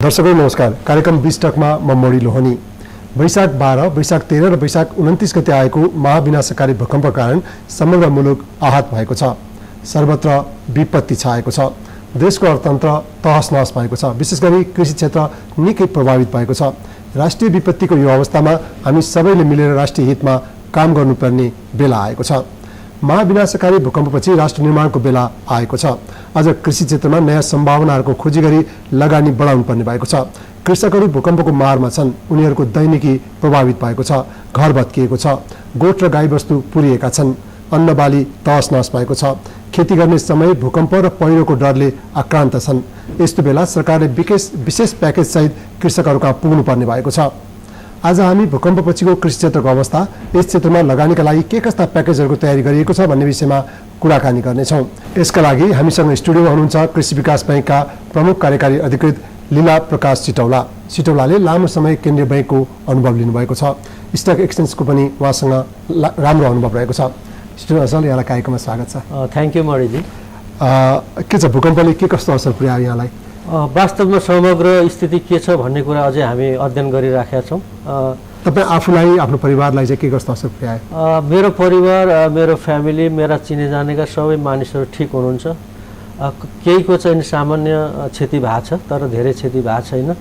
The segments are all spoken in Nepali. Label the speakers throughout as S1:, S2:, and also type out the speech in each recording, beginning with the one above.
S1: दर्शकहरू नमस्कार। कार्यक्रम 20 टकमा म मणि लोहनी। वैशाख 12, वैशाख 13 र वैशाख 29 गते आएको महाविनाशकारी भूकम्पका कारण समग्र मुलुक आहत भएको छ। सर्वत्र विपत्ति छाएको छ। देशको अर्थतन्त्र तहस-नहस भएको छ। विशेष गरी कृषि क्षेत्र निकै प्रभावित भएको छ। राष्ट्रिय विपत्तिको यो अवस्थामा हामी सबैले मिलेर राष्ट्रिय हितमा काम गर्नुपर्ने बेला आएको छ। महाविनाशकारी भूकम्पपछि राष्ट्र निर्माणको बेला आएको छ। अझ कृषि क्षेत्रमा नयाँ सम्भावनाहरूको खोजी गरी लगानी बढाउनु पर्ने भएको छ। कृषकहरू भूकम्पको मारमा छन्। उनीहरूको दैनिकी प्रभावित भएको छ। घर भत्किएको छ। गोठ र गाईबस्तु पुरिएका छन्। अन्नबाली तहस-नहस भएको छ। खेती गर्ने समय भूकम्प र पहिरोको डरले आक्रान्त छन्। यस्तो बेला सरकारले विशेष प्याकेज सहित कृषकहरूका पुग्नु पर्ने भएको छ। आज हामी भूकम्पपछिको कृषि क्षेत्रको अवस्था, यस क्षेत्रमा लगानीका लागि के कस्ता प्याकेजहरूको तयारी गरिएको छ भन्ने विषयमा कुराकानी गर्नेछौँ। यसका लागि हामीसँग स्टुडियोमा हुनुहुन्छ कृषि विकास बैंकका प्रमुख कार्यकारी अधिकृत लीला प्रकाश सिटौला। सिटौलाले लामो समय केन्द्रीय बैंकको अनुभव लिनुभएको छ। स्टक एक्सचेन्जको पनि उहाँसँग राम्रो अनुभव रहेको छ। सिटौला सर, यहाँलाई कार्यक्रममा स्वागत छ।
S2: Thank you मणिजी।
S1: के छ, भूकम्पले के कस्तो असर पुर्यायो यहाँलाई?
S2: वास्तवमा समग्र स्थिति के छ भन्ने कुरा अझै हामी अध्ययन गरिराखेका छौँ।
S1: तपाईँ आफूलाई, आफ्नो परिवारलाई चाहिँ के कस्तो असर पुर्यायो?
S2: मेरो परिवार, मेरो फ्यामिली, मेरा चिने जानेका सबै मानिसहरू ठिक हुनुहुन्छ। केहीको चाहिँ सामान्य क्षति भएको छ, तर धेरै क्षति भएको छैन।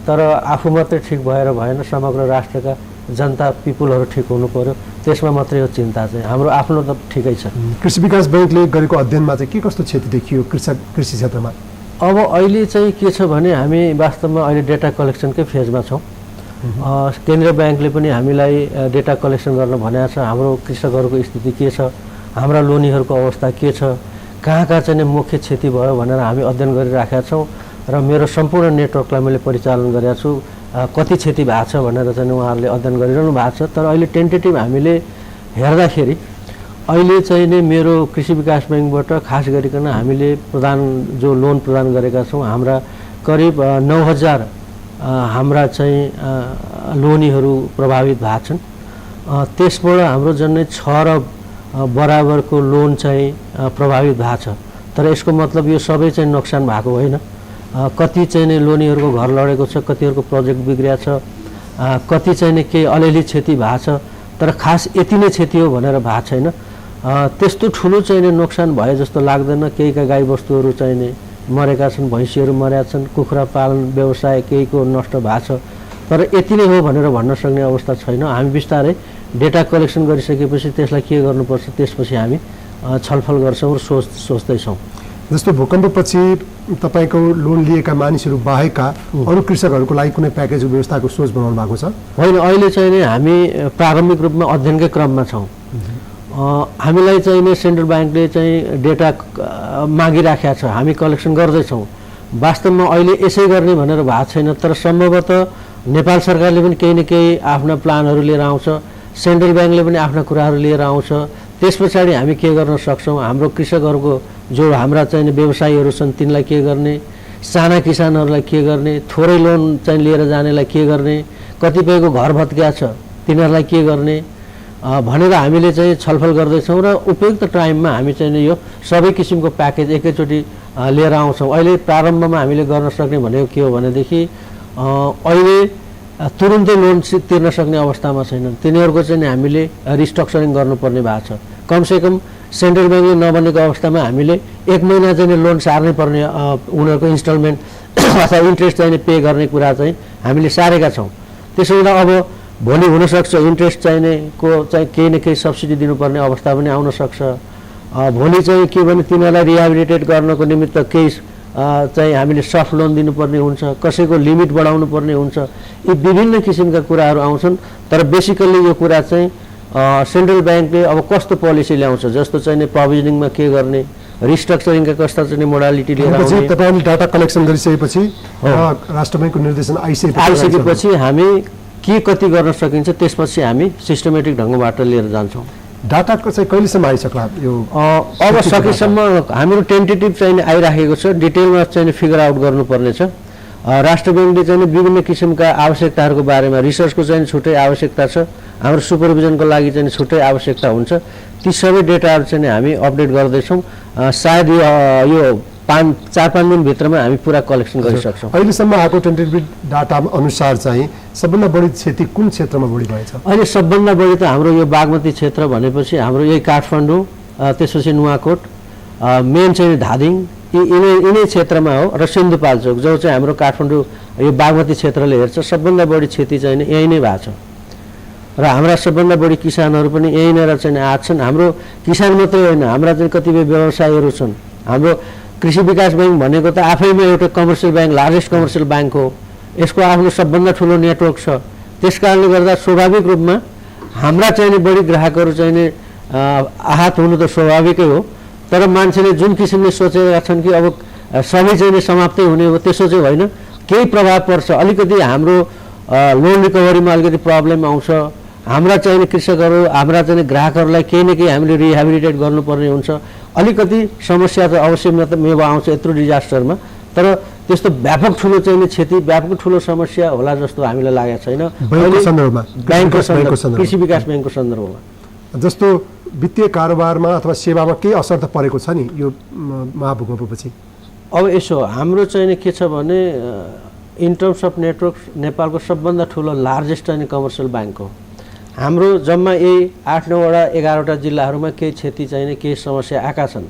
S2: तर आफू मात्रै ठिक भएर भएन, समग्र राष्ट्रका जनता पिपुलहरू ठिक हुनु पर्यो। त्यसमा मात्रै हो चिन्ता चाहिँ। हाम्रो आफ्नो त ठिकै छ।
S1: कृषि विकास बैंकले गरेको अध्ययनमा चाहिँ के कस्तो क्षति देखियो कृषि क्षेत्रमा?
S2: अब अहिले चाहिँ के छ भने हामी वास्तवमा अहिले डेटा कलेक्सनकै फेजमा छौँ। केन्द्रीय ब्याङ्कले पनि हामीलाई डेटा कलेक्सन गर्न भनेको छ। हाम्रो कृषकहरूको स्थिति के छ, हाम्रा लोनीहरूको अवस्था के छ, कहाँ चाहिँ मुख्य क्षति भयो भनेर हामी अध्ययन गरिराखेका छौँ। र मेरो सम्पूर्ण नेटवर्कलाई मैले परिचालन गरेको छु। कति क्षति भएको छ भनेर चाहिँ उहाँहरूले अध्ययन गरिरहनु भएको छ। तर अहिले टेन्टेटिभ हामीले हेर्दाखेरि अहिले चाहिँ नै मेरो कृषि विकास बैंकबाट खास गरिकन हामीले जो लोन प्रदान गरेका छौँ, हाम्रा करिब 9,000 हाम्रा चाहिँ लोनीहरू प्रभावित भएको छन्। त्यसबाट हाम्रो झन्डै 6 अरब बराबरको लोन चाहिँ प्रभावित भएको छ। तर यसको मतलब यो सबै चाहिँ नोक्सान भएको होइन। कति चाहिँ नै लोनीहरूको घर लडेको छ, कतिहरूको प्रोजेक्ट बिग्रिया छ, कति चाहिँ नै केही अलिअलि क्षति भएको छ। तर खास यति नै क्षति हो भनेर भएको छैन। त्यस्तो ठुलो चाहिँ नै नोक्सान भए जस्तो लाग्दैन। केहीका गाईबस्तुहरू चाहिँ नै मरेका छन्, भैँसीहरू मरेका छन्, कुखुरा पालन व्यवसाय केहीको नष्ट भएको छ। तर यति नै हो भनेर भन्न सक्ने अवस्था छैन। हामी बिस्तारै डेटा कलेक्सन गरिसकेपछि त्यसलाई के गर्नुपर्छ त्यसपछि हामी छलफल गर्छौँ र सोच्दैछौँ।
S1: जस्तो भूकम्पपछि तपाईँको लोन लिएका मानिसहरू बाहेकका अरू कृषकहरूको लागि कुनै प्याकेज व्यवस्थाको सोच बनाउनु भएको छ?
S2: होइन, अहिले चाहिँ नि हामी प्रारम्भिक रूपमा अध्ययनकै क्रममा छौँ। हामीलाई चाहिँ नि सेन्ट्रल ब्याङ्कले चाहिँ डेटा मागिराखेका छ, हामी कलेक्सन गर्दैछौँ। वास्तवमा अहिले यसै गर्ने भनेर भएको छैन। तर सम्भवतः नेपाल सरकारले पनि केही न केही आफ्ना प्लानहरू लिएर आउँछ, सेन्ट्रल ब्याङ्कले पनि आफ्ना कुराहरू लिएर आउँछ। त्यस पछाडि हामी के गर्न सक्छौँ, हाम्रो कृषकहरूको जो हाम्रा चाहिँ व्यवसायीहरू छन् तिनलाई के गर्ने, साना किसानहरूलाई के गर्ने, थोरै लोन चाहिँ लिएर जानेलाई के गर्ने, कतिपयको घर भत्किया छ तिनीहरूलाई के गर्ने भनेर हामीले चाहिँ छलफल गर्दैछौँ। र उपयुक्त टाइममा हामी चाहिँ यो सबै किसिमको प्याकेज एकैचोटि लिएर आउँछौँ। अहिले प्रारम्भमा हामीले गर्न सक्ने भनेको के हो भनेदेखि अहिले तुरुन्तै लोन तिर्न सक्ने अवस्थामा छैनन्। तिनीहरूको चाहिँ हामीले रिस्ट्रक्चरिङ गर्नुपर्ने भएको छ। कमसेकम सेन्ट्रल ब्याङ्कले नबनेको अवस्थामा हामीले 1 महिना चाहिँ लोन सार्नै पर्ने, उनीहरूको इन्स्टलमेन्ट अथवा इन्ट्रेस्ट चाहिँ पे गर्ने कुरा चाहिँ हामीले सारेका छौँ। त्यसो हुँदा अब भोलि हुनसक्छ इन्ट्रेस्ट चाहिने को चाहिँ केही न केही सब्सिडी दिनुपर्ने अवस्था पनि आउन सक्छ। भोलि चाहिँ के भने तिनीहरूलाई रिहेबिलिटेट गर्नको निमित्त केही चाहिँ हामीले सफ्ट लोन दिनुपर्ने हुन्छ, कसैको लिमिट बढाउनु पर्ने हुन्छ। यी विभिन्न किसिमका कुराहरू आउँछन्। तर बेसिकल्ली यो कुरा चाहिँ सेन्ट्रल ब्याङ्कले अब कस्तो पोलिसी ल्याउँछ, जस्तो चाहिँ प्रोभिजनिङमा के गर्ने, रिस्ट्रक्चरिङका कस्ता चाहिँ मोडालिटी लिएर आउने।
S1: तपाईँले डाटा कलेक्सन गरिसकेपछि राष्ट्र ब्याङ्कको निर्देशन
S2: आइसकेपछि हामी के कति गर्न सकिन्छ त्यसपछि हामी सिस्टमेटिक ढङ्गबाट लिएर जान्छौँ।
S1: डाटाको चाहिँ कहिलेसम्म आइसक्ला? यो
S2: अब सकेसम्म हाम्रो टेन्टेटिभ चाहिँ आइराखेको छ। डिटेलमा चाहिँ फिगर आउट गर्नुपर्ने छ। राष्ट्र ब्याङ्कले चाहिँ विभिन्न किसिमका आवश्यकताहरूको बारेमा रिसर्चको चाहिँ छुट्टै आवश्यकता छ, हाम्रो सुपरभिजनको लागि चाहिँ छुट्टै आवश्यकता हुन्छ। ती सबै डेटाहरू चाहिँ हामी अपडेट गर्दैछौँ। सायद यो 4-5 दिनभित्रमा हामी पुरा कलेक्सन गरिसक्छौँ।
S1: अहिलेसम्म आएको टेन्टेटिभ डाटा अनुसार चाहिँ सबभन्दा बढी क्षति कुन क्षेत्रमा बढी भएछ?
S2: अहिले सबभन्दा बढी त हाम्रो यो बागमती क्षेत्र भनेपछि हाम्रो यही काठमाडौँ, त्यसपछि नुवाकोट, मेन चाहिँ धादिङ, यिनै क्षेत्रमा हो र सिन्धुपाल्चोक जो चाहिँ हाम्रो काठमाडौँ यो बागमती क्षेत्रले हेर्छ सबभन्दा बढी क्षति चाहिँ यही नै भएको छ। र हाम्रा सबभन्दा बढी किसानहरू पनि यहीँनिर चाहिँ आएको छन्। हाम्रो किसान मात्रै होइन, हाम्रा चाहिँ कतिपय व्यवसायीहरू छन्। हाम्रो कृषि विकास ब्याङ्क भनेको त आफैमा एउटा commercial bank, largest commercial bank हो। यसको आफ्नो सबभन्दा ठुलो नेटवर्क छ। त्यस कारणले गर्दा स्वाभाविक रूपमा हाम्रा चाहिँ बढी ग्राहकहरू चाहिँ आहत हुनु त स्वाभाविकै हो। तर मान्छेले जुन किसिमले सोचेका छन् कि अब सबै चाहिँ समाप्तै हुने हो त्यसो चाहिँ होइन। केही प्रभाव पर्छ, अलिकति हाम्रो लोन रिकभरीमा अलिकति प्रब्लम आउँछ। हाम्रा चाहिँ कृषकहरू, हाम्रा चाहिँ ग्राहकहरूलाई केही न केही हामीले रिहेबिलिटेट गर्नुपर्ने हुन्छ। अलिकति समस्या त अवश्य मेवा आउँछ यत्रो डिजास्टरमा, तर त्यस्तो व्यापक ठुलो चाहिँ क्षति, व्यापक ठुलो समस्या होला जस्तो हामीलाई लागेको छैन
S1: ब्याङ्कको सन्दर्भमा,
S2: कृषि विकास ब्याङ्कको सन्दर्भमा।
S1: जस्तो वित्तीय कारोबारमा अथवा सेवामा केही असर त परेको छ नि यो महाभूकम्पपछि?
S2: अब यसो हाम्रो चाहिँ के छ भने इन टर्म्स अफ नेटवर्क नेपालको सबभन्दा ठुलो लार्जेस्ट चाहिँ कमर्सियल ब्याङ्क हो। हाम्रो जम्मा यही 8-9वटा 11वटा जिल्लाहरूमा केही क्षति चाहिने केही समस्या आएका छन्।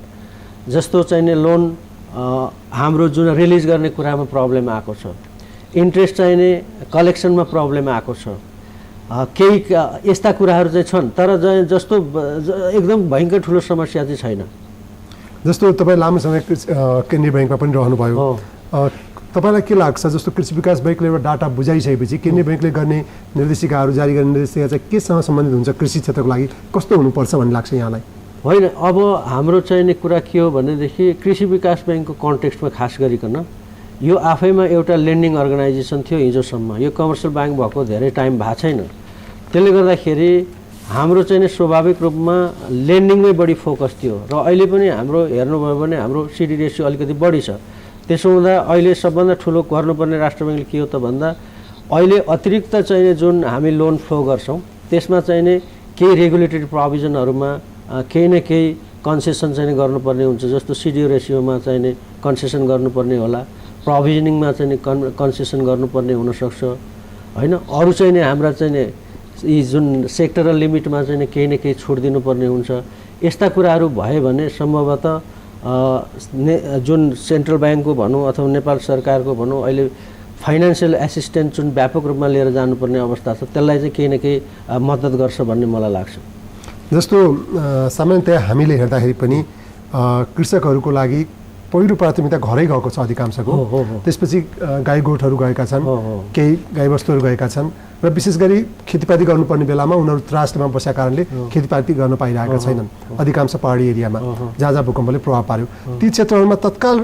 S2: जस्तो चाहिने लोन हाम्रो जुन रिलिज गर्ने कुरामा प्रब्लम आएको छ, इन्ट्रेस्ट चाहिने कलेक्सनमा प्रब्लम आएको छ, केही यस्ता कुराहरू चाहिँ छन्। तर जस्तो एकदम भयङ्कर ठुलो समस्या चाहिँ छैन।
S1: जस्तो तपाईँ लामो समय केन्द्रीय ब्याङ्कमा पनि रहनुभयो, तपाईँलाई के लाग्छ जस्तो कृषि विकास ब्याङ्कले एउटा डाटा बुझाइसकेपछि केन्द्रीय ब्याङ्कले गर्ने निर्देशिकाहरू जारी गर्ने निर्देशिका चाहिँ केसँग सम्बन्धित हुन्छ? कृषि क्षेत्रको लागि कस्तो हुनुपर्छ भन्ने लाग्छ यहाँलाई?
S2: होइन, अब हाम्रो चाहिने कुरा के हो भनेदेखि कृषि विकास ब्याङ्कको कन्टेक्स्टमा खास गरिकन यो आफैमा एउटा लेन्डिङ अर्गनाइजेसन थियो हिजोसम्म। यो कमर्सियल ब्याङ्क भएको धेरै टाइम भएको छैन। त्यसले गर्दाखेरि हाम्रो चाहिँ स्वाभाविक रूपमा लेन्डिङमै बढी फोकस थियो र अहिले पनि हाम्रो हेर्नुभयो भने हाम्रो सिडी रेसियो अलिकति बढी छ। त्यसो हुँदा अहिले सबभन्दा ठुलो गर्नुपर्ने राष्ट्र ब्याङ्कले के हो त भन्दा अहिले अतिरिक्त चाहिने जुन हामी लोन फ्लो गर्छौँ त्यसमा चाहिने केही रेगुलेटरी प्रोभिजनहरूमा केही न केही कन्सेसन चाहिँ गर्नुपर्ने हुन्छ। जस्तो सिडिओ रेसियोमा चाहिने कन्सेसन गर्नुपर्ने होला, प्रोभिजनिङमा चाहिँ कन्सेसन गर्नुपर्ने हुनसक्छ होइन। अरू चाहिँ हाम्रा चाहिँ यी जुन सेक्टरल लिमिटमा चाहिँ केही न केही छुट दिनुपर्ने हुन्छ। यस्ता कुराहरू भयो भने सम्भवतः जुन सेन्ट्रल ब्याङ्कको भनौँ अथवा नेपाल सरकारको भनौँ अहिले फाइनेन्सियल एसिस्टेन्स जुन व्यापक रूपमा लिएर जानुपर्ने अवस्था छ त्यसलाई चाहिँ केही न केही मद्दत गर्छ भन्ने मलाई लाग्छ।
S1: जस्तो सामान्यतया हामीले हेर्दाखेरि पनि कृषकहरूको लागि पहिलो प्राथमिकता घरै गएको छ अधिकांशको, त्यसपछि गाई गोठहरू गएका छन्, केही गाईबस्तुहरू गएका छन् र विशेष गरी खेतीपाती गर्नुपर्ने बेलामा उनीहरू त्रासमा बसेका कारणले खेतीपाती गर्न पाइरहेका छैनन् अधिकांश पहाडी एरियामा जहाँ जहाँ भूकम्पले प्रभाव पार्यो। ती क्षेत्रहरूमा तत्काल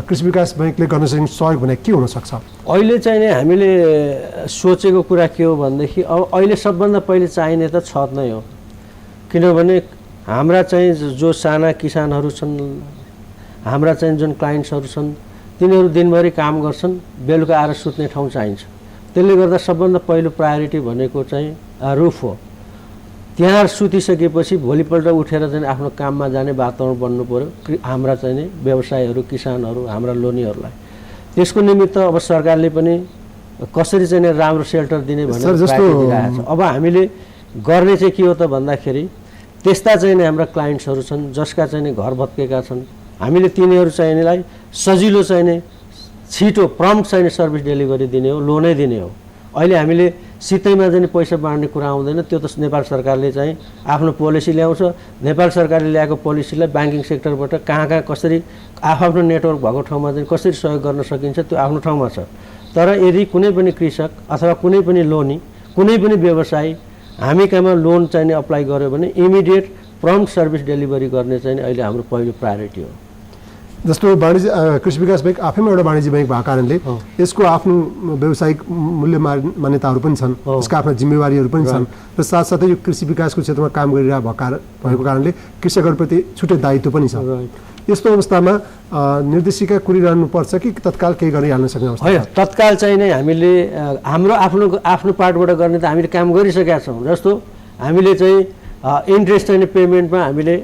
S1: कृषि विकास ब्याङ्कले गर्न सक्ने सहयोग भने के हुनसक्छ?
S2: अहिले चाहिने हामीले सोचेको कुरा के हो भनेदेखि अब अहिले सबभन्दा पहिले चाहिने त छत नै हो। किनभने हाम्रा चाहिँ जो साना किसानहरू छन्, हाम्रा चाहिँ जुन क्लाइन्ट्सहरू छन् तिनीहरू दिनभरि काम गर्छन्, बेलुका आएर सुत्ने ठाउँ चाहिन्छ। त्यसले गर्दा सबभन्दा पहिलो प्रायोरिटी भनेको चाहिँ रुफ हो। त्यहाँ सुतिसकेपछि भोलिपल्ट उठेर चाहिँ आफ्नो काममा जाने वातावरण बन्नु पर्यो हाम्रा चाहिँ व्यवसायहरू, किसानहरू, हाम्रा लोनीहरूलाई। त्यसको निमित्त अब सरकारले पनि कसरी चाहिँ राम्रो सेल्टर दिने भनेर दिइरहेको छ। अब हामीले गर्ने चाहिँ के हो त भन्दाखेरि त्यस्ता चाहिँ हाम्रा क्लाइन्ट्सहरू छन् जसका चाहिँ घर भत्केका छन्, हामीले तिनीहरू चाहिनेलाई सजिलो चाहिने छिटो प्रम्प्ट चाहिने सर्भिस डेलिभरी दिने हो, लोनै दिने हो। अहिले हामीले सित्तैमा चाहिँ पैसा बाँड्ने कुरा आउँदैन। त्यो त नेपाल सरकारले चाहिँ आफ्नो पोलिसी ल्याउँछ। नेपाल सरकारले ल्याएको पोलिसीलाई ब्याङ्किङ सेक्टरबाट कहाँ कहाँ कसरी आफ्नो नेटवर्क भएको ठाउँमा चाहिँ कसरी सहयोग गर्न सकिन्छ त्यो आफ्नो ठाउँमा छ। तर यदि कुनै पनि कृषक अथवा कुनै पनि लोनी, कुनै पनि व्यवसायी हामी कहाँमा लोन चाहिने अप्लाई गर्यो भने इमिडिएट प्रम्प्ट सर्भिस डेलिभरी गर्ने चाहिँ अहिले हाम्रो पहिलो प्रायोरिटी हो।
S1: जस्तो वाणिज्य कृषि विकास ब्याङ्क आफैमा एउटा वाणिज्य ब्याङ्क भएको कारणले यसको आफ्नो व्यावसायिक मूल्य मान्यताहरू पनि छन्, यसका आफ्ना जिम्मेवारीहरू पनि छन् र साथसाथै यो कृषि विकासको क्षेत्रमा काम गरिरहेको कारणले कृषकहरूप्रति छुट्टै दायित्व पनि छ। यस्तो अवस्थामा निर्देशिका कुरिरहनुपर्छ कि तत्काल केही गरिहाल्न सक्ने अवस्था?
S2: होइन, तत्काल चाहिँ नै हामीले हाम्रो आफ्नो पार्टबाट गर्ने त हामीले काम गरिसकेका छौँ। जस्तो हामीले चाहिँ इन्ट्रेस्ट चाहिँ पेमेन्टमा हामीले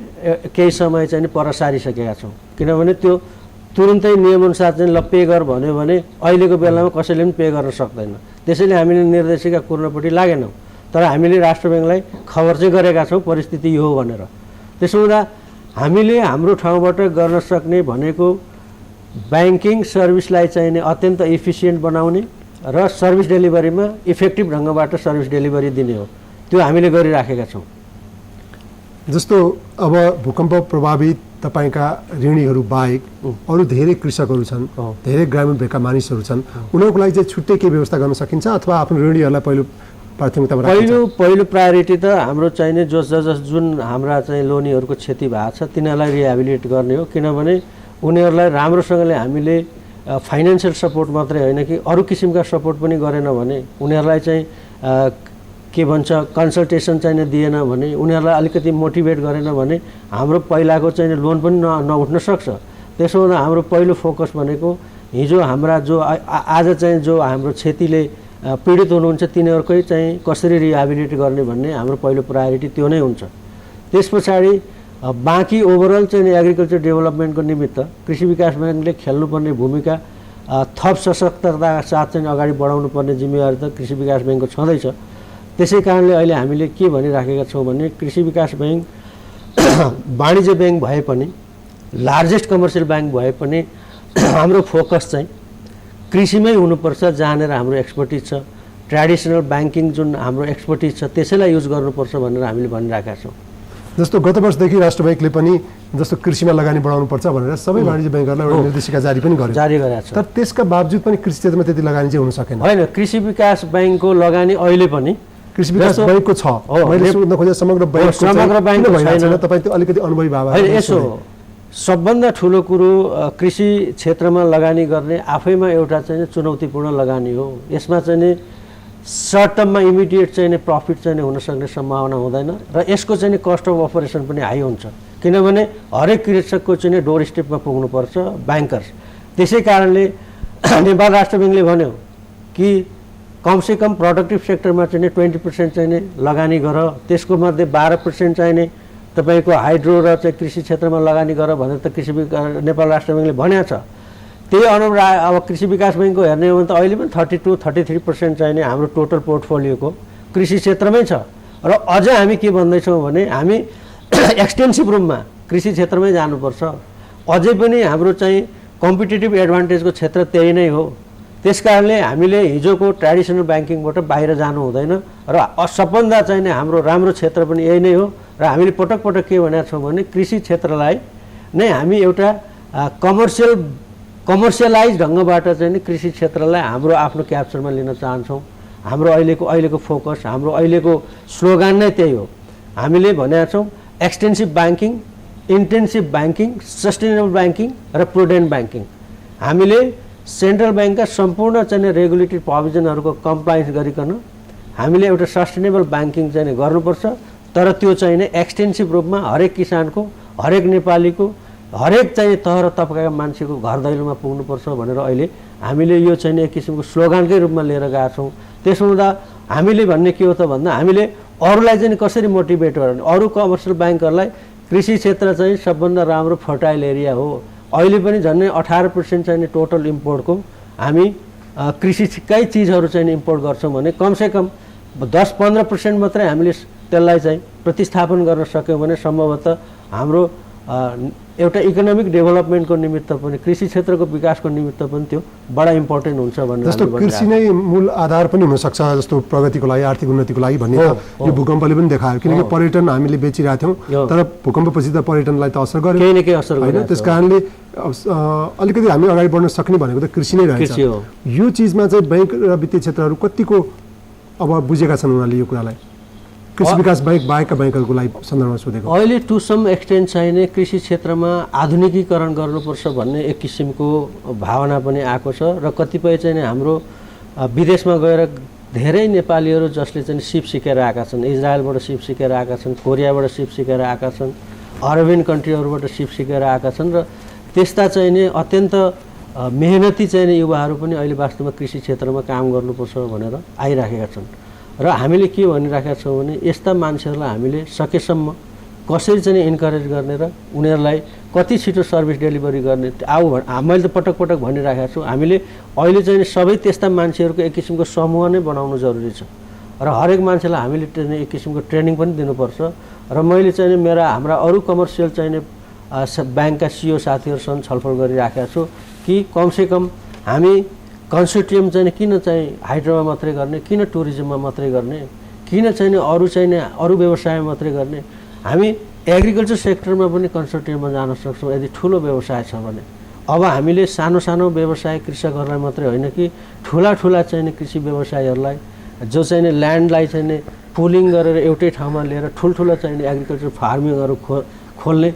S2: केही समय चाहिँ पर सारिसकेका छौँ। किनभने त्यो तुरुन्तै नियमअनुसार चाहिँ ल पे गर भन्यो भने अहिलेको बेलामा कसैले पनि पे गर्न सक्दैन। त्यसैले हामीले निर्देशिका कुर्नपट्टि लागेनौँ, तर हामीले राष्ट्र ब्याङ्कलाई खबर चाहिँ गरेका छौँ परिस्थिति यो हो भनेर। त्यसो हुँदा हामीले हाम्रो ठाउँबाट गर्न सक्ने भनेको ब्याङ्किङ सर्भिसलाई चाहिँ अत्यन्त इफिसियन्ट बनाउने र सर्भिस डेलिभरीमा इफेक्टिभ ढङ्गबाट सर्भिस डेलिभरी दिने हो, त्यो हामीले गरिराखेका छौँ।
S1: जस्तो अब भूकम्प प्रभावित तपाईँका ऋणीहरू बाहेक अरू धेरै कृषकहरू छन्, धेरै ग्रामीण भेगका मानिसहरू छन्, उनीहरूको लागि चाहिँ छुट्टै के व्यवस्था गर्न सकिन्छ अथवा आफ्नो ऋणीहरूलाई पहिलो प्राथमिकतामा
S2: पहिलो प्रायोरिटी त हाम्रो चाहिने जुन हाम्रा चाहिँ लोनीहरूको क्षति भएको छ तिनीहरूलाई रिहेबिलिट गर्ने हो। किनभने उनीहरूलाई राम्रोसँगले हामीले फाइनेन्सियल सपोर्ट मात्रै होइन कि अरू किसिमका सपोर्ट पनि गरेन भने, उनीहरूलाई चाहिँ के भन्छ कन्सल्टेसन चाहिँ दिएन भने, उनीहरूलाई अलिकति मोटिभेट गरेन भने हाम्रो पहिलाको चाहिँ लोन पनि नउठ्न सक्छ। त्यसो हुँदा हाम्रो पहिलो फोकस भनेको हिजो हाम्रा जो आज चाहिँ जो हाम्रो क्षतिले पीडित हुनुहुन्छ तिनीहरूकै चाहिँ कसरी रिहेबिलिट गर्ने भन्ने हाम्रो पहिलो प्रायोरिटी त्यो नै हुन्छ। त्यस पछाडि बाँकी ओभरअल चाहिँ एग्रिकल्चर डेभलपमेन्टको निमित्त कृषि विकास ब्याङ्कले खेल्नुपर्ने भूमिका थप सशक्तताका साथ चाहिँ अगाडि बढाउनु पर्ने जिम्मेवारी त कृषि विकास ब्याङ्कको छँदैछ। त्यसै कारणले अहिले हामीले के भनिराखेका छौँ भने कृषि विकास ब्याङ्क वाणिज्य ब्याङ्क भए पनि लार्जेस्ट कमर्सियल ब्याङ्क भए पनि हाम्रो फोकस चाहिँ कृषिमै हुनुपर्छ, जहाँनिर हाम्रो एक्सपर्टिज छ। ट्रेडिसनल ब्याङ्किङ जुन हाम्रो एक्सपर्टिज छ त्यसैलाई युज गर्नुपर्छ भनेर हामीले भनिराखेका छौँ।
S1: जस्तो गत वर्षदेखि राष्ट्र ब्याङ्कले पनि जस्तो कृषिमा लगानी बढाउनुपर्छ भनेर सबै वाणिज्य ब्याङ्कहरूलाई एउटा निर्देशिका जारी गरेको छ, तर त्यसका बावजुद पनि कृषि क्षेत्रमा त्यति लगानी चाहिँ हुन सकेन।
S2: होइन, कृषि विकास ब्याङ्कको लगानी अहिले पनि
S1: कृषि विकास ब्याङ्कको छ, मैले सोध्न खोजेँ समग्र ब्याङ्क छैन। तपाईँ त्यो अलिकति अनुभवी भए
S2: यसो सबभन्दा ठुलो कुरो कृषि क्षेत्रमा लगानी गर्ने आफैमा एउटा चाहिँ चुनौतीपूर्ण लगानी हो। यसमा चाहिँ सर्ट टर्ममा इमिडिएट चाहिँ प्रफिट चाहिँ हुन सक्ने सम्भावना हुँदैन र यसको चाहिँ कस्ट अफ अपरेसन पनि हाई हुन्छ, किनभने हरेक कृषकको चाहिँ डोर स्टेपमा पुग्नुपर्छ ब्याङ्कर्स। त्यसै कारणले नेपाल राष्ट्र ब्याङ्कले भन्यो कि कमसेकम प्रोडक्टिभ सेक्टरमा चाहिँ 20% चाहिँ लगानी गर, त्यसको मध्ये 12% चाहिँ तपाईँको हाइड्रो र चाहिँ कृषि क्षेत्रमा लगानी गर भनेर त नेपाल राष्ट्र ब्याङ्कले भनेको छ। त्यही अनुसार अब कृषि विकास ब्याङ्कको हेर्ने हो भने त अहिले पनि 32-33% चाहिँ हाम्रो टोटल पोर्टफोलियोको कृषि क्षेत्रमै छ। र अझै हामी के भन्दैछौँ भने हामी एक्सटेन्सिभ रूपमा कृषि क्षेत्रमै जानुपर्छ। अझै पनि हाम्रो चाहिँ कम्पिटेटिभ एडभान्टेजको क्षेत्र त्यही नै हो। त्यसकारणले हामीले हिजोको ट्रेडिसनल ब्याङ्किङबाट बाहिर जानु हुँदैन र सबभन्दा चाहिँ हाम्रो राम्रो क्षेत्र पनि यही नै हो। र हामीले पटक पटक के भनेका छौँ भने कृषि क्षेत्रलाई नै हामी एउटा कमर्सियलाइज ढङ्गबाट चाहिँ कृषि क्षेत्रलाई हाम्रो आफ्नो क्याप्चरमा लिन चाहन्छौँ। हाम्रो अहिलेको फोकस, हाम्रो अहिलेको स्लोगान नै त्यही हो। हामीले भनेका छौँ extensive banking, intensive banking, sustainable banking र प्रुडेन्ट ब्याङ्किङ। हामीले सेन्ट्रल ब्याङ्कका सम्पूर्ण चाहिँ रेगुलेटरी प्रोभिजनहरूको कम्प्लायन्स गरिकन हामीले एउटा सस्टेनेबल ब्याङ्किङ चाहिँ गर्नुपर्छ। तर त्यो चाहिँ एक्सटेन्सिभ रूपमा हरेक किसानको, हरेक नेपालीको, हरेक चाहिँ तह र तबकाका मान्छेको घर दैलोमा पुग्नुपर्छ भनेर अहिले हामीले यो चाहिँ एक किसिमको स्लोगानकै रूपमा लिएर गएका छौँ। त्यसो हुँदा हामीले भन्ने के हो त भन्दा हामीले अरूलाई चाहिँ कसरी मोटिभेट गर्ने, अरू कमर्सियल ब्याङ्कहरूलाई कृषि क्षेत्र चाहिँ सबभन्दा राम्रो फर्टाइल एरिया हो। अहिले पनि झन्डै 18% चाहिँ टोटल इम्पोर्टको हामी कृषिकै चिजहरू चाहिँ इम्पोर्ट गर्छौँ भने कमसेकम 10-15% मात्रै हामीले त्यसलाई चाहिँ प्रतिस्थापन गर्न सक्यौँ भने सम्भवतः हाम्रो एउटा इकोनोमिक डेभलपमेन्टको निमित्त पनि कृषि क्षेत्रको विकासको निमित्त पनि त्यो बडा इम्पोर्टेन्ट हुन्छ भनेर
S1: जस्तो कृषि नै मूल आधार पनि हुनसक्छ जस्तो प्रगतिको लागि, आर्थिक उन्नतिको लागि भन्ने यो भूकम्पले पनि देखायो। किनकि पर्यटन हामीले बेचिरहेका थियौँ तर भूकम्पपछि त पर्यटनलाई त असर गर्यो,
S2: केही न केही असर
S1: होइन। त्यस कारणले अलिकति हामी अगाडि बढ्न सक्ने भनेको त कृषि नै रहेछ। यो चिजमा चाहिँ ब्याङ्क र वित्तीय क्षेत्रहरू कतिको अब बुझेका छन् उनीहरूले यो कुरालाई? कृषि विकास ब्याङ्क बाहेकका ब्याङ्कहरूको लागि सन्दर्भमा सोधेको।
S2: अहिले टु सम एक्सटेन्ट चाहिने कृषि क्षेत्रमा आधुनिकीकरण गर्नुपर्छ भन्ने एक किसिमको भावना पनि आएको छ र कतिपय चाहिँ हाम्रो विदेशमा गएर धेरै नेपालीहरू जसले चाहिँ सिप सिकेर आएका छन्, इजरायलबाट सिप सिकेर आएका छन्, कोरियाबाट सिप सिकेर आएका छन्, अरबियन कन्ट्रीहरूबाट सिप सिकेर आएका छन् र त्यस्ता चाहिँ अत्यन्त मेहनती चाहिँ युवाहरू पनि अहिले वास्तवमा कृषि क्षेत्रमा काम गर्नुपर्छ भनेर आइराखेका छन्। र हामीले के भनिराखेका छौँ भने यस्ता मान्छेहरूलाई हामीले सकेसम्म कसरी चाहिँ इन्करेज गर्ने र उनीहरूलाई कति छिटो सर्भिस डेलिभरी गर्ने मैले त पटक पटक भनिराखेको छु हामीले अहिले चाहिँ सबै त्यस्ता मान्छेहरूको एक किसिमको समूह नै बनाउनु जरुरी छ र हरेक मान्छेलाई हामीले एक किसिमको ट्रेनिङ पनि दिनुपर्छ र मैले चाहिँ हाम्रा अरू कमर्सियल चाहिँ ब्याङ्कका सिओ साथीहरूसँग छलफल गरिराखेको छु कि कमसेकम हामी कन्सोर्टियम चाहिँ किन चाहिँ हाइड्रोमा मात्रै गर्ने किन टुरिज्ममा मात्रै गर्ने किन चाहिँ अरू व्यवसायमा मात्रै गर्ने हामी एग्रिकल्चर सेक्टरमा पनि कन्सोर्टियममा जान सक्छौँ यदि ठुलो व्यवसाय छ भने अब हामीले सानो सानो व्यवसाय कृषकहरूलाई मात्रै होइन कि ठुला चाहिँ कृषि व्यवसायहरूलाई जो चाहिँ ल्यान्डलाई चाहिँ पुलिङ गरेर एउटै ठाउँमा लिएर ठुल्ठुला चाहिँ एग्रिकल्चर फार्मिङहरू खोल्ने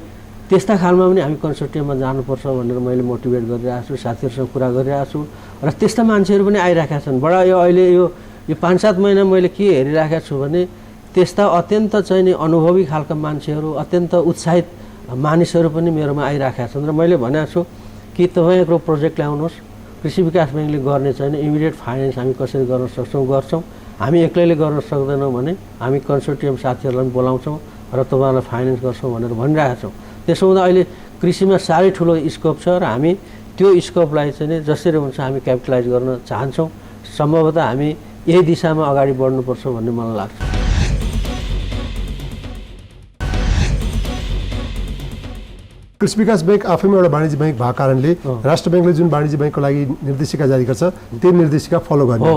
S2: त्यस्ता खालमा पनि हामी कन्सोर्टियममा जानुपर्छ भनेर मैले मोटिभेट गरिरहेको छु साथीहरूसँग कुरा गरिरहेको छु र त्यस्ता मान्छेहरू पनि आइरहेका छन् बडा यो अहिले यो 5-7 महिना मैले के हेरिरहेको छु भने त्यस्ता अत्यन्त चाहिँ अनुभवी खालका मान्छेहरू अत्यन्त उत्साहित मानिसहरू पनि मेरोमा आइरहेका छन् र मैले भनेको छु कि तपाईँको प्रोजेक्ट ल्याउनुहोस् कृषि विकास ब्याङ्कले गर्ने चाहिँ इमिडिएट फाइनेन्स हामी कसरी गर्न सक्छौँ गर्छौँ हामी एक्लैले गर्न सक्दैनौँ भने हामी कन्सोर्टियम साथीहरूलाई पनि बोलाउँछौँ र तपाईँहरूलाई फाइनेन्स गर्छौँ भनेर भनिरहेका छौँ त्यसो हुँदा अहिले कृषिमा साह्रै ठुलो स्कोप छ र हामी त्यो स्कोपलाई चाहिँ जसरी हुन्छ हामी क्यापिटलाइज गर्न चाहन्छौँ सम्भवतः हामी यही दिशामा अगाडि बढ्नुपर्छ भन्ने मलाई लाग्छ
S1: कृषि विकास बैंक आफैमा एउटा वाणिज्य बैंक भएको कारणले राष्ट्र बैंकले जुन वाणिज्य बैंकको लागि निर्देशिका जारी गर्छ त्यो निर्देशिका फलो गर्ने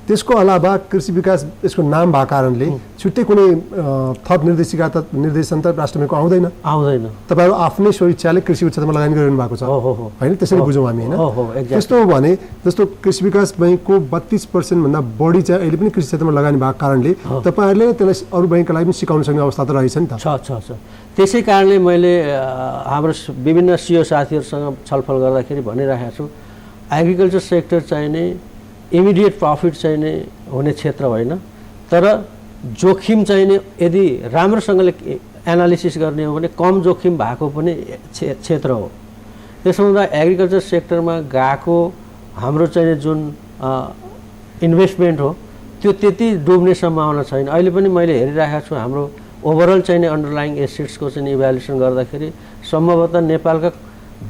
S1: त्यसको अलावा कृषि विकास यसको नाम भएको कारणले छुट्टै कुनै थप निर्देशिका त निर्देशन त राष्ट्र बैंकको आउँदैन तपाईहरु आफ्नै स्वेच्छाले कृषि क्षेत्रमा लगानी गरिरहनु भएको छ हैन त्यसरी बुझौँ हामी हैन त्यस्तो हो भने जस्तो कृषि विकास बैंकको 32% भन्दा बढी चाहिँ अहिले पनि कृषि क्षेत्रमा लगानी भएको कारणले तपाईहरुले त्यसलाई अरु बैंकका लागि पनि सिकाउन सक्ने अवस्था त रहेछ नि त
S2: छ त्यसै कारणले मैले हाम्रो विभिन्न सीओ साथीहरुसँग छलफल गर्दाखेरि भनिरहेको छु एग्रिकल्चर सेक्टर चाहिँ नै इमिडिएट प्रॉफिट चाहिँ नै हुने क्षेत्र होइन तर जोखिम चाहिँ नै यदि राम्रोसँगले एनालिसिस गर्ने हो भने कम जोखिम भएको पनि क्षेत्र हो त्यसो हुँदा एग्रिकल्चर सेक्टरमा गएको हाम्रो चाहिँ जुन इन्भेस्टमेन्ट हो त्यो त्यति डुब्ने सम्भावना छैन अहिले पनि मैले हेरिरहेको छु हाम्रो ओभरअल चाहिँ अन्डरलाइङ एसेट्सको चाहिँ इभ्यालुएसन गर्दाखेरि सम्भवतः नेपालका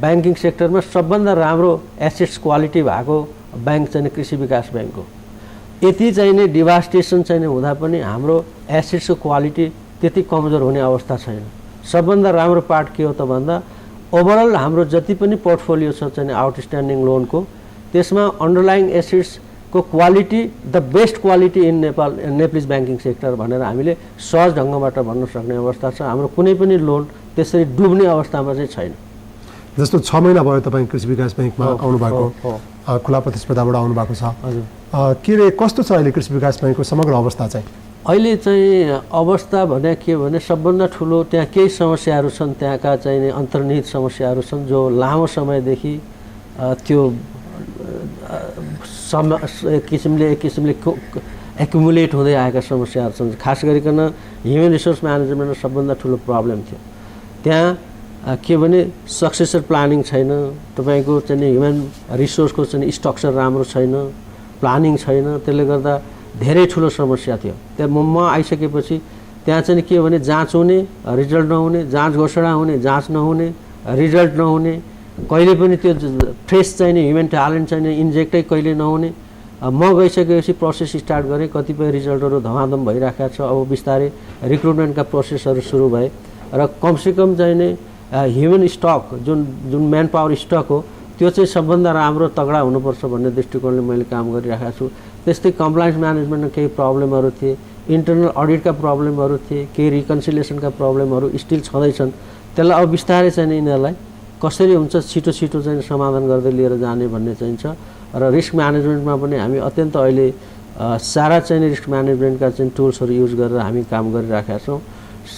S2: बैंकिङ सेक्टरमा सबभन्दा राम्रो एसेट्स क्वालिटी भएको बैंक चाहिँ कृषि विकास बैंक हो यति चाहिँ नै डिभास्टेसन चाहिँ हुँदा पनि हाम्रो एसेट्सको क्वालिटी त्यति कमजोर हुने अवस्था छैन सबभन्दा राम्रो पार्ट के हो त भन्दा ओभरअल हाम्रो जति पनि पोर्टफोलियो छ चाहिँ आउटस्ट्यान्डिङ लोनको त्यसमा अन्डरलाइङ एसेट्सको quality the best quality in Nepal Nepalese banking sector भनेर हामीले सहज ढङ्गबाट भन्न सक्ने अवस्था छ हाम्रो कुनै पनि लोन त्यसरी डुब्ने अवस्थामा चाहिँ छैन
S1: जस्तो 6 महिना भयो तपाईं कृषि विकास बैंकमा आउनु भएको खुला प्रतिस्पर्धाबाट आउनु भएको छ के रे कस्तो छ अहिले कृषि विकास बैंकको समग्र अवस्था चाहिँ
S2: अहिले चाहिँ अवस्था भने के भने सबभन्दा ठुलो त्यहाँ केही समस्याहरू छन् त्यहाँका चाहिँ अन्तर्निहित समस्याहरू छन् जो लामो समयदेखि त्यो एक किसिमले एक्युमुलेट हुँदै आएका समस्याहरू छन् खास गरिकन ह्युमन रिसोर्स म्यानेजमेन्टमा सबभन्दा ठुलो प्रब्लम थियो त्यहाँ के भने सक्सेसर प्लानिङ छैन तपाईको चाहिँ ह्युमन रिसोर्सको चाहिँ स्ट्रक्चर राम्रो छैन प्लानिङ छैन त्यसले गर्दा धेरै ठुलो समस्या थियो त्यहाँ म आइसकेपछि त्यहाँ चाहिँ के भने जाँच हुने रिजल्ट नहुने जाँच घोषणा हुने जाँच नहुने रिजल्ट नहुने कहिले पनि त्यो फ्रेस चाहिँ ह्युमन ट्यालेन्ट चाहिँ इन्जेक्टै कहिले नहुने म गइसकेपछि प्रोसेस स्टार्ट गरेँ कतिपय रिजल्टहरू धमाधम भइराखेको छ अब बिस्तारै रिक्रुटमेन्टका प्रोसेसहरू सुरु भए र कमसेकम चाहिँ नै ह्युमन स्टक जुन म्यान पावर स्टक हो त्यो चाहिँ सबभन्दा राम्रो तगडा हुनुपर्छ भन्ने दृष्टिकोणले मैले काम गरिरहेको छु त्यस्तै कम्प्लायन्स म्यानेजमेन्टमा केही प्रब्लमहरू थिए इन्टरनल अडिटका प्रब्लमहरू थिए केही रिकन्सिलिएसनका प्रब्लमहरू स्टिल छँदैछन् त्यसलाई अब बिस्तारै चाहिँ यिनीहरूलाई कसरी हुन्छ छिटो चाहिँ समाधान गर्दै लिएर जाने भन्ने चाहिँ छ र रिस्क म्यानेजमेन्टमा पनि हामी अत्यन्त अहिले सारा चाहिँ रिस्क म्यानेजमेन्टका चाहिँ टुल्सहरू युज गरेर हामी काम गरिरहेका छौँ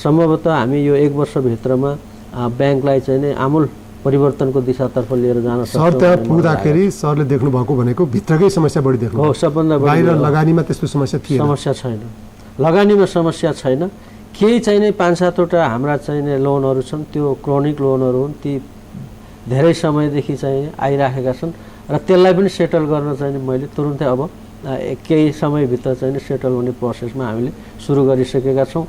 S2: सम्भवतः हामी यो 1 वर्षभित्रमा बैंकलाई चाहिँ नै आमूल परिवर्तनको दिशातर्फ लिएर जान सक्छौँ
S1: सर त्यहाँ पुग्दाखेरि सरले देख्नु भएको भनेको भित्रकै समस्या बढी देख्नु
S2: हो सबभन्दा बढी
S1: बाहिर लगानीमा त्यस्तो समस्या थिएन
S2: समस्या छैन लगानीमा समस्या छैन केही चाहिँ नै 5-7 वटा हाम्रा चाहिँ नै लोनहरू छन् त्यो क्रोनिक लोनहरू हुन् ती धेरै समयदेखि चाहिँ आइराखेका छन् र त्यसलाई पनि सेटल गर्न चाहिँ मैले तुरुन्तै अब केही समयभित्र चाहिँ सेटल हुने प्रोसेसमा हामीले सुरु गरिसकेका छौँ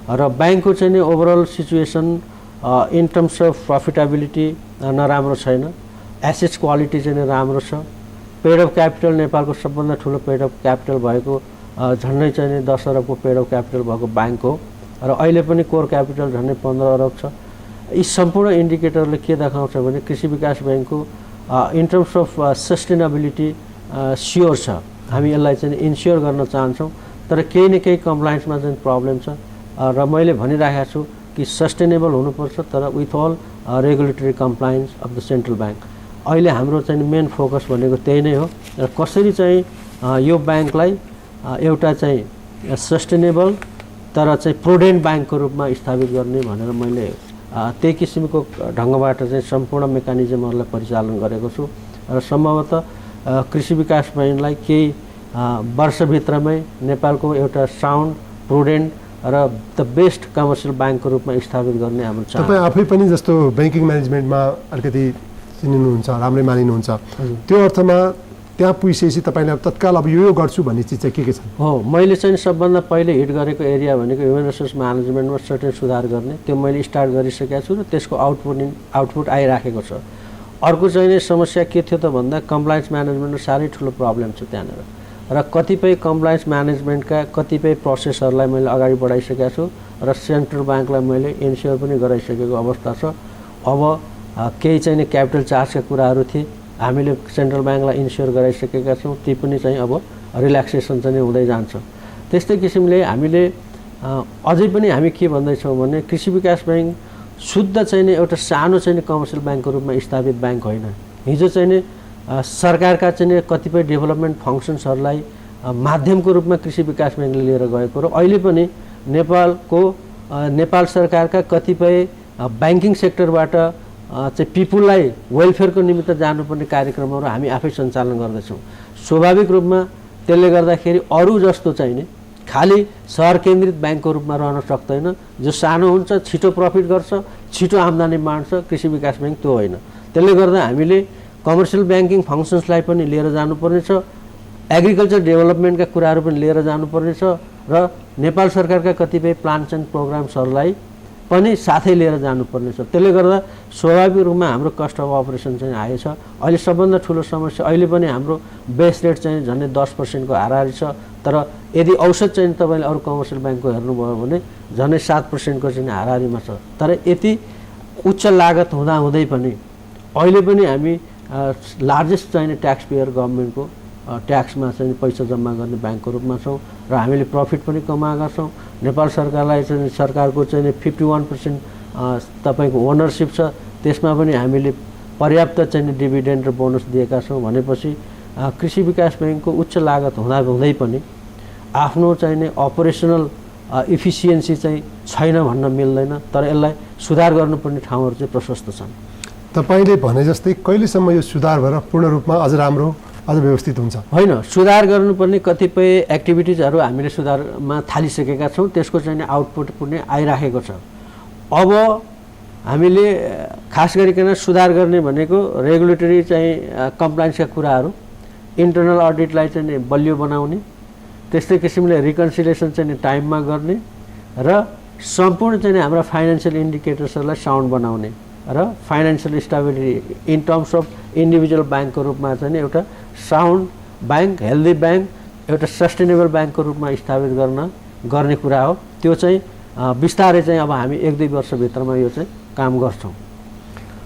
S2: र ब्याङ्कको चाहिँ नि overall situation in terms of profitability नराम्रो छैन, एसेट्स क्वालिटी चाहिँ नि राम्रो छ। पेड अफ क्यापिटल नेपालको सबभन्दा ठुलो पेड अफ क्यापिटल भएको झन्डै चाहिँ नि 10 अरबको पेड अफ क्यापिटल भएको ब्याङ्क हो र अहिले पनि कोर क्यापिटल झन्डै 15 अरब छ। यी सम्पूर्ण इन्डिकेटरले के देखाउँछ भने कृषि विकास ब्याङ्कको in terms of sustainability sure छ। हामी यसलाई चाहिँ इन्स्योर गर्न चाहन्छौँ, तर केही न केही कम्प्लायन्समा चाहिँ प्रब्लम छ र मैले भनिराखेको छु कि सस्टेनेबल हुनुपर्छ तर with all regulatory compliance of the central bank. अहिले हाम्रो चाहिँ मेन फोकस भनेको त्यही नै हो र कसरी चाहिँ यो ब्याङ्कलाई एउटा चाहिँ सस्टेनेबल तर चाहिँ प्रुडेन्ट ब्याङ्कको रूपमा स्थापित गर्ने भनेर मैले त्यही किसिमको ढङ्गबाट चाहिँ सम्पूर्ण मेकानिजमहरूलाई परिचालन गरेको छु र सम्भवतः कृषि विकास ब्याङ्कलाई केही वर्षभित्रमै नेपालको एउटा साउन्ड, प्रुडेन्ट र द बेस्ट कमर्सियल ब्याङ्कको रूपमा स्थापित गर्ने हाम्रो चाहना।
S1: तपाईँ आफै पनि जस्तो ब्याङ्किङ म्यानेजमेन्टमा अलिकति चिनिनुहुन्छ, राम्रै मानिनुहुन्छ, त्यो अर्थमा त्यहाँ पुगिसकेपछि तपाईँले अब तत्काल अब यो गर्छु भन्ने चिज चाहिँ के छ?
S2: हो, मैले चाहिँ सबभन्दा पहिले हिट गरेको एरिया भनेको ह्युमन रिसोर्स म्यानेजमेन्टमा सर्टेन सुधार गर्ने, त्यो मैले स्टार्ट गरिसकेको छु र त्यसको आउटपुट आइराखेको छ। अर्को चाहिँ समस्या के थियो त भन्दा कम्प्लायन्स म्यानेजमेन्टमा साह्रै ठुलो प्रब्लम छ त्यहाँनिर र कतिपय कम्प्लायन्स म्यानेजमेन्टका कतिपय प्रोसेसहरूलाई मैले अगाडि बढाइसकेको छु र सेन्ट्रल ब्याङ्कलाई मैले इन्स्योर पनि गराइसकेको अवस्था छ। अब केही चाहिँ क्यापिटल चार्जका कुराहरू थिए, हामीले सेन्ट्रल ब्याङ्कलाई इन्स्योर गराइसकेका छौँ, ती पनि चाहिँ अब रिल्याक्सेसन चाहिँ हुँदै जान्छ। त्यस्तै किसिमले हामीले अझै पनि हामी के भन्दैछौँ भने कृषि विकास ब्याङ्क शुद्ध चाहिँ एउटा सानो चाहिँ कमर्सियल ब्याङ्कको रूपमा स्थापित ब्याङ्क होइन। हिजो चाहिँ सरकारका चाहिँ कतिपय डेभलपमेन्ट फङ्सन्सहरूलाई माध्यमको रूपमा कृषि विकास ब्याङ्कले लिएर गएको र अहिले पनि नेपाल सरकारका कतिपय ब्याङ्किङ सेक्टरबाट चाहिँ पिपुललाई वेलफेयरको निमित्त जानुपर्ने कार्यक्रमहरू हामी आफै सञ्चालन गर्दैछौँ। स्वाभाविक रूपमा त्यसले गर्दाखेरि अरू जस्तो चाहिँ नि खालि सहर केन्द्रित ब्याङ्कको रूपमा रहन सक्दैन, जो सानो हुन्छ, छिटो प्रफिट गर्छ, छिटो आम्दानी बाँड्छ। कृषि विकास ब्याङ्क त्यो होइन। त्यसले गर्दा हामीले कमर्सियल ब्याङ्किङ फङ्सन्सलाई पनि लिएर जानुपर्नेछ, एग्रिकल्चर डेभलपमेन्टका कुराहरू पनि लिएर जानुपर्नेछ र नेपाल सरकारका कतिपय प्लान्स एन्ड प्रोग्राम्सहरूलाई पनि साथै लिएर जानुपर्नेछ। त्यसले गर्दा स्वाभाविक रूपमा हाम्रो कस्ट अफ अपरेसन चाहिँ आएछ। अहिले सबभन्दा ठुलो समस्या अहिले पनि हाम्रो बेस रेट चाहिँ झन्डै 10% को हाराहारी छ, तर यदि औसत चाहिँ तपाईँले अरू कमर्सियल ब्याङ्कको हेर्नुभयो भने झन्डै 7% को चाहिँ हाराहारीमा छ। तर यति उच्च लागत हुँदाहुँदै पनि अहिले पनि हामी लार्जेस्ट चाहिँ ट्याक्स पेयर गभर्मेन्टको ट्याक्समा चाहिँ पैसा जम्मा गर्ने ब्याङ्कको रूपमा छौँ र हामीले प्रफिट पनि कमाएका छौँ। नेपाल सरकारलाई चाहिँ सरकारको चाहिँ 51% तपाईँको ओनरसिप छ, त्यसमा पनि हामीले पर्याप्त चाहिँ डिभिडेन्ड र बोनस दिएका छौँ। भनेपछि कृषि विकास ब्याङ्कको उच्च लागत हुँदै पनि आफ्नो चाहिँ अपरेसनल इफिसियन्सी चाहिँ छैन भन्न मिल्दैन, तर यसलाई सुधार गर्नुपर्ने ठाउँहरू चाहिँ प्रशस्त छन्।
S1: तपाईँले भने जस्तै कहिलेसम्म यो सुधार भएर पूर्ण रूपमा अझ राम्रो, अझ व्यवस्थित हुन्छ?
S2: होइन, सुधार गर्नुपर्ने कतिपय एक्टिभिटिजहरू हामीले सुधारमा थालिसकेका छौँ, त्यसको चाहिँ आउटपुट पनि आइराखेको छ। अब हामीले खास गरिकन सुधार गर्ने भनेको रेगुलेटरी चाहिँ कम्प्लायन्सका कुराहरू, इन्टरनल अडिटलाई चाहिँ बलियो बनाउने, त्यस्तै किसिमले रिकन्सिलिएसन चाहिँ टाइममा गर्ने र सम्पूर्ण चाहिँ हाम्रा फाइनेन्सियल इन्डिकेटर्सहरूलाई साउन्ड बनाउने र financial stability in terms of individual ब्याङ्कको रूपमा चाहिँ एउटा साउन्ड ब्याङ्क, हेल्दी ब्याङ्क, एउटा सस्टेनेबल ब्याङ्कको रूपमा स्थापित गर्ने कुरा हो। त्यो चाहिँ बिस्तारै चाहिँ अब हामी 1-2 वर्षभित्रमा यो चाहिँ काम गर्छौँ।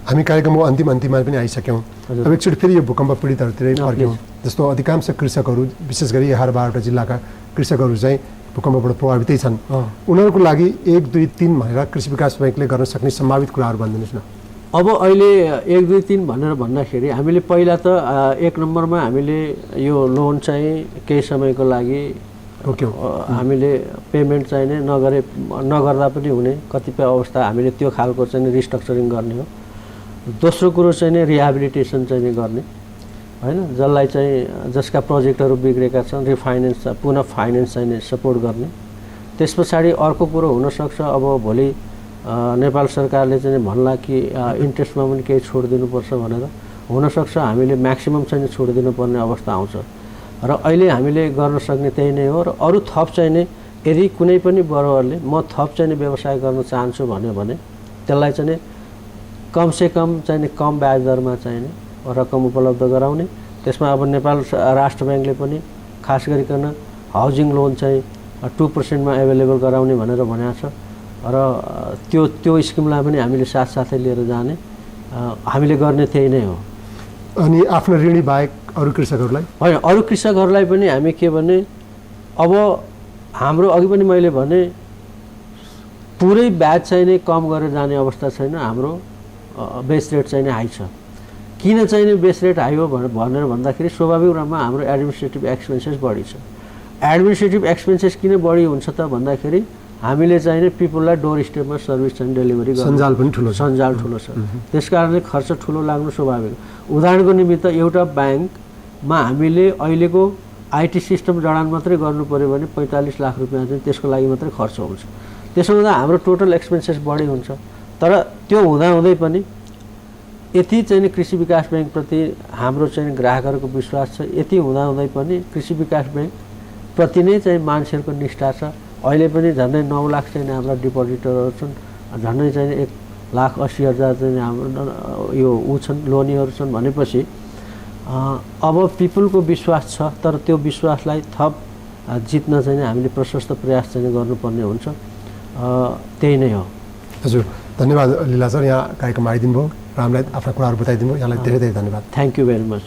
S1: हामी कार्यक्रमको अन्तिममा पनि आइसक्यौँ। अब एकचोटि फेरि यो भूकम्प पीडितहरूतिरै फर्क्यौँ। जस्तो अधिकांश कृषकहरू, विशेष गरी 11-12वटा जिल्लाका कृषकहरू चाहिँ भूकम्पबाट प्रभावितै छन्। उनीहरूको लागि 1, 2, 3 भनेर कृषि विकास ब्याङ्कले गर्न सक्ने सम्भावित कुराहरू भनिदिनुहोस् न।
S2: अब अहिले 1, 2, 3 भनेर भन्दाखेरि हामीले पहिला त 1 नम्बरमा हामीले यो लोन चाहिँ केही समयको लागि हामीले पेमेन्ट चाहिँ नगर्दा पनि हुने कतिपय अवस्था हामीले त्यो खालको चाहिँ रिस्ट्रक्चरिङ गर्ने हो। दोस्रो कुरो चाहिँ रिहेबिलिटेसन चाहिँ गर्ने होइन, जसलाई चाहिँ जसका प्रोजेक्टहरू बिग्रेका छन् रिफाइनेन्स, पुनः फाइनेन्स चाहिँ सपोर्ट गर्ने। त्यस पछाडि अर्को कुरो हुनसक्छ, अब भोलि नेपाल सरकारले चाहिँ भन्ला कि इन्ट्रेस्टमा पनि केही छोड दिनुपर्छ भनेर, हुनसक्छ हामीले म्याक्सिमम चाहिँ छोड दिनुपर्ने अवस्था आउँछ र अहिले हामीले गर्न सक्ने त्यही नै हो। र अरू थप चाहिँ यदि कुनै पनि बरुवाले म थप चाहिँ व्यवसाय गर्न चाहन्छु भन्यो भने त्यसलाई चाहिँ कमसेकम चाहिँ कम ब्याज दरमा चाहिँ रकम उपलब्ध गराउने। त्यसमा अब नेपाल राष्ट्र ब्याङ्कले पनि खास गरिकन हाउसिङ लोन चाहिँ 2% मा एभाइलेबल गराउने भनेर भनेको छ र त्यो स्किमलाई पनि हामीले साथसाथै लिएर जाने हामीले गर्ने त्यही नै हो।
S1: अनि आफ्नो ऋणी बाहेक अरू कृषकहरूलाई
S2: होइन, अरू कृषकहरूलाई पनि हामी के भने अब हाम्रो अघि पनि मैले भने पुरै ब्याज चाहिँ नै कम गरेर जाने अवस्था छैन। हाम्रो बेस रेट चाहिँ नै हाई छ। किन चाहिँ नि बेस रेट हाई हो भनेर भन्दाखेरि स्वाभाविक रूपमा हाम्रो एडमिनिस्ट्रेटिभ एक्सपेन्सेस बढी छ। एडमिनिस्ट्रेटिभ एक्सपेन्सेस किन बढी हुन्छ त भन्दाखेरि हामीले चाहिँ नि पिपललाई डोर स्टेपमा सर्भिस चाहिँ डेलिभरी गर्नु,
S1: सञ्जाल पनि ठुलो छ।
S2: सञ्जाल ठुलो छ, त्यसकारणले खर्च ठुलो लाग्नु स्वाभाविक। उदाहरणको निमित्त एउटा ब्याङ्कमा हामीले अहिलेको आइटी सिस्टम जडान मात्रै गर्नु पऱ्यो भने 45 लाख रुपियाँ चाहिँ त्यसको लागि मात्रै खर्च हुन्छ। त्यसो हुँदा हाम्रो टोटल एक्सपेन्सेस बढी हुन्छ। तर त्यो हुँदाहुँदै पनि यति चाहिँ नि कृषि विकास ब्याङ्कप्रति हाम्रो चाहिँ ग्राहकहरूको विश्वास छ। यति हुँदाहुँदै पनि कृषि विकास ब्याङ्कप्रति नै चाहिँ मान्छेहरूको निष्ठा छ। अहिले पनि झन्डै 9 लाख चाहिँ हाम्रा डिपोजिटरहरू छन्, झन्डै चाहिँ 1,80,000 चाहिँ हाम्रो यो छन् लोनीहरू छन् भनेपछि अब पिपलको विश्वास छ। तर त्यो विश्वासलाई थप जित्न चाहिँ हामीले प्रशस्त प्रयास चाहिँ गर्नुपर्ने हुन्छ। त्यही नै हो।
S1: हजुर, धन्यवाद लीला सर, यहाँ कार्यक्रममा आइदिनु भयो र हामीलाई आफ्ना कुराहरू बताइदिनु भयो। यहाँलाई धेरै धेरै धन्यवाद।
S2: Thank you very much.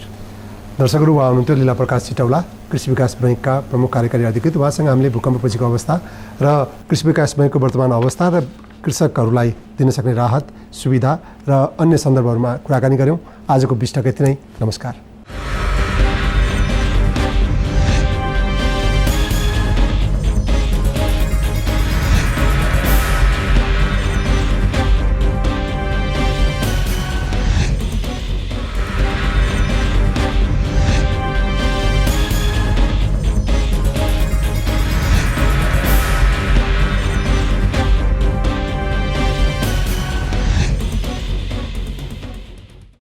S1: दर्शकहरू, उहाँ हुनुहुन्थ्यो लीला प्रकाश चिटौला, कृषि विकास ब्याङ्कका प्रमुख कार्यकारी अधिकृत। उहाँसँग हामीले भूकम्पपछिको अवस्था र कृषि विकास ब्याङ्कको वर्तमान अवस्था र कृषकहरूलाई दिन सक्ने राहत सुविधा र अन्य सन्दर्भहरूमा कुराकानी गऱ्यौँ। आजको 20 टका यति नै। नमस्कार।